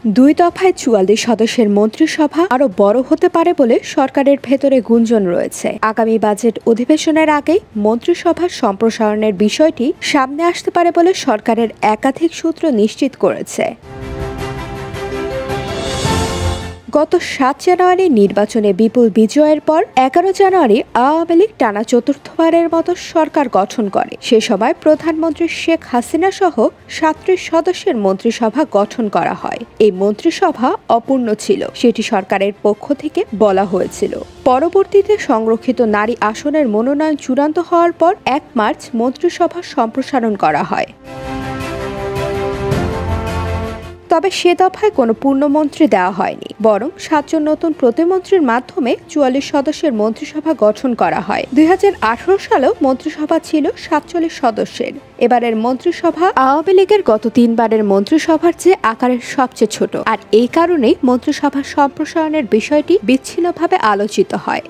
দুই দফায় ৪৪ সদস্যের মন্ত্রিসভা আরো বড় হতে পারে বলে সরকারের ভেতরে গুঞ্জন রয়েছে। আগামী বাজেট অধিবেশনের আগেই মন্ত্রিসভার সম্প্রসারণের বিষয়টি সামনে আসতে পারে বলে সরকারের একাধিক সূত্র নিশ্চিত করেছে। গত ৭ জানুয়ারি নির্বাচনে বিপুল বিজয়ের পর ১১ জানুয়ারি আওয়ামী লীগ টানা চতুর্থবারের মতো সরকার গঠন করে। সে সময় প্রধানমন্ত্রী শেখ হাসিনা সহ ৩৭ সদস্যের মন্ত্রিসভা গঠন করা হয়। এই মন্ত্রিসভা অপূর্ণ ছিল, সেটি সরকারের পক্ষ থেকে বলা হয়েছিল। পরবর্তীতে সংরক্ষিত নারী আসনের মনোনয়ন চূড়ান্ত হওয়ার পর ১ মার্চ মন্ত্রিসভা সম্প্রসারণ করা হয়। তবে সে দফায় কোনো পূর্ণমন্ত্রী দেওয়া হয়নি, বরং ৭ জন নতুন প্রতিমন্ত্রীর মাধ্যমে ৪৪ সদস্যের মন্ত্রিসভা গঠন করা হয়। ২০১৮ সালেও মন্ত্রিসভা ছিল ৪৭ সদস্যের। এবারের মন্ত্রিসভা আওয়ামী লীগের গত ৩ বারের মন্ত্রিসভার চেয়ে আকারের সবচেয়ে ছোট, আর এই কারণেই মন্ত্রিসভা সম্প্রসারণের বিষয়টি বিচ্ছিন্নভাবে আলোচিত হয়।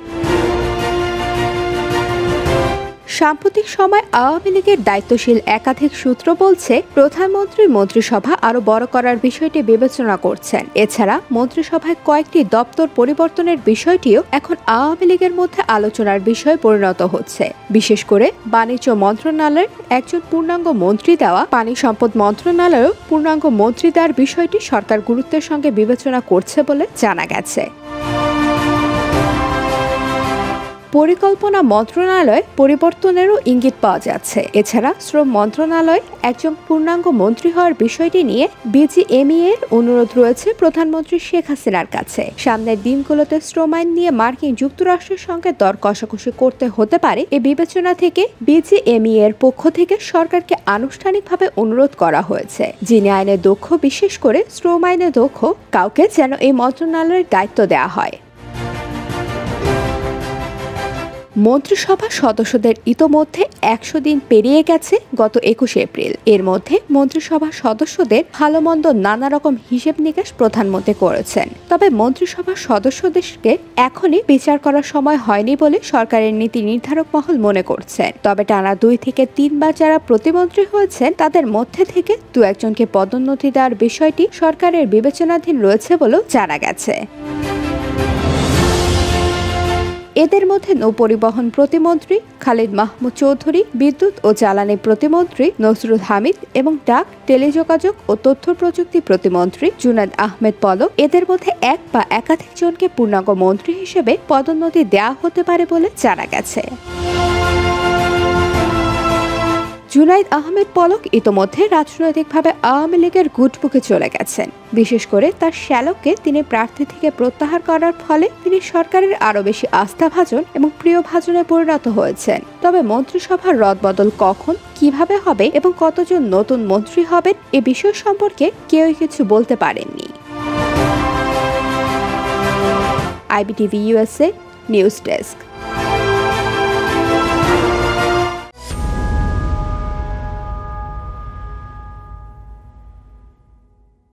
সাম্প্রতিক সময় আওয়ামী লীগের দায়িত্বশীল একাধিক সূত্র বলছে, প্রধানমন্ত্রীর মন্ত্রিসভা আরো বড় করার বিষয়টি বিবেচনা করছেন। এছাড়া মন্ত্রিসভায় কয়েকটি দপ্তর পরিবর্তনের বিষয়টিও এখন আওয়ামী লীগের মধ্যে আলোচনার বিষয়ে পরিণত হচ্ছে। বিশেষ করে বাণিজ্য মন্ত্রণালয়ের একজন পূর্ণাঙ্গ মন্ত্রী দেওয়া, পানি সম্পদ মন্ত্রণালয়েও পূর্ণাঙ্গ মন্ত্রী দেওয়ার বিষয়টি সরকার গুরুত্বের সঙ্গে বিবেচনা করছে বলে জানা গেছে। পরিকল্পনা মন্ত্রণালয় পরিবর্তনেরও ইঙ্গিত পাওয়া যাচ্ছে। এছাড়া শ্রম মন্ত্রণালয় একজন পূর্ণাঙ্গ মন্ত্রী হওয়ার বিষয়টি নিয়ে বিজিএমইএ এর অনুরোধ রয়েছে প্রধানমন্ত্রী শেখ হাসিনার কাছে। সামনের দিনগুলোতে শ্রম আইন নিয়ে মার্কিন যুক্তরাষ্ট্রের সঙ্গে দর কষাকষি করতে হতে পারে, এই বিবেচনা থেকে বিজিএমইএ এর পক্ষ থেকে সরকারকে আনুষ্ঠানিকভাবে অনুরোধ করা হয়েছে, যিনি আইনে দক্ষ, বিশেষ করে শ্রম আইনে দক্ষ কাউকে যেন এই মন্ত্রণালয়ের দায়িত্ব দেওয়া হয়। মন্ত্রিসভার সদস্যদের ইতোমধ্যে ১০০ দিন পেরিয়ে গেছে গত ২১ এপ্রিল। এর মধ্যে মন্ত্রিসভার সদস্যদের ভালো মন্দ নানা রকম হিসেব নিকাশ প্রধানমন্ত্রী করেছেন। তবে মন্ত্রিসভার সদস্যদেরকে এখনই বিচার করার সময় হয়নি বলে সরকারের নীতি নির্ধারক মহল মনে করছেন। তবে টানা ২ থেকে ৩ বার যারা প্রতিমন্ত্রী হয়েছেন তাদের মধ্যে থেকে ২-১ জনকে পদোন্নতি দেওয়ার বিষয়টি সরকারের বিবেচনাধীন রয়েছে বলেও জানা গেছে। এদের মধ্যে নৌপরিবহন প্রতিমন্ত্রী খালিদ মাহমুদ চৌধুরী, বিদ্যুৎ ও জ্বালানি প্রতিমন্ত্রী নসরুল হামিদ এবং ডাক, টেলিযোগাযোগ ও তথ্য প্রযুক্তি প্রতিমন্ত্রী জুনায়েদ আহমেদ পলক, এদের মধ্যে এক বা একাধিক জনকে পূর্ণাঙ্গ মন্ত্রী হিসেবে পদোন্নতি দেওয়া হতে পারে বলে জানা গেছে। জুনায়েদ আহমেদ পলক ইতোমধ্যে রাজনৈতিকভাবে আওয়ামী লীগের গুটবুকে চলে গেছেন। বিশেষ করে তার শ্যালককে তিনি প্রার্থী থেকে প্রত্যাহার করার ফলে তিনি সরকারের আরো বেশি আস্থাভাজন এবং প্রিয়ভাজনে পরিণত হয়েছেন। তবে মন্ত্রিসভার রদবদল কখন, কিভাবে হবে এবং কতজন নতুন মন্ত্রী হবেন এ বিষয় সম্পর্কে কেউই কিছু বলতে পারেননি। IBTV USA news desk.